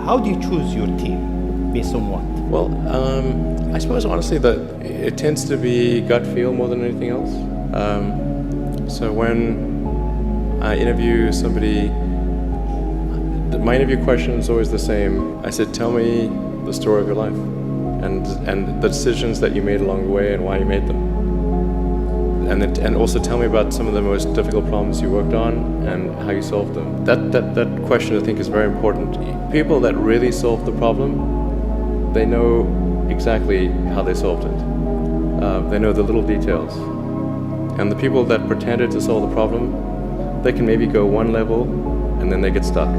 how do you choose your team? Based on what? Well, I suppose honestly that it tends to be gut feel more than anything else. So when I interview somebody, my interview question is always the same. I said, tell me the story of your life and the decisions that you made along the way and why you made them. And also tell me about some of the most difficult problems you worked on and how you solved them. That question I think is very important. People that really solve the problem, they know exactly how they solved it. They know the little details. And the people that pretended to solve the problem, they can maybe go one level and then they get stuck.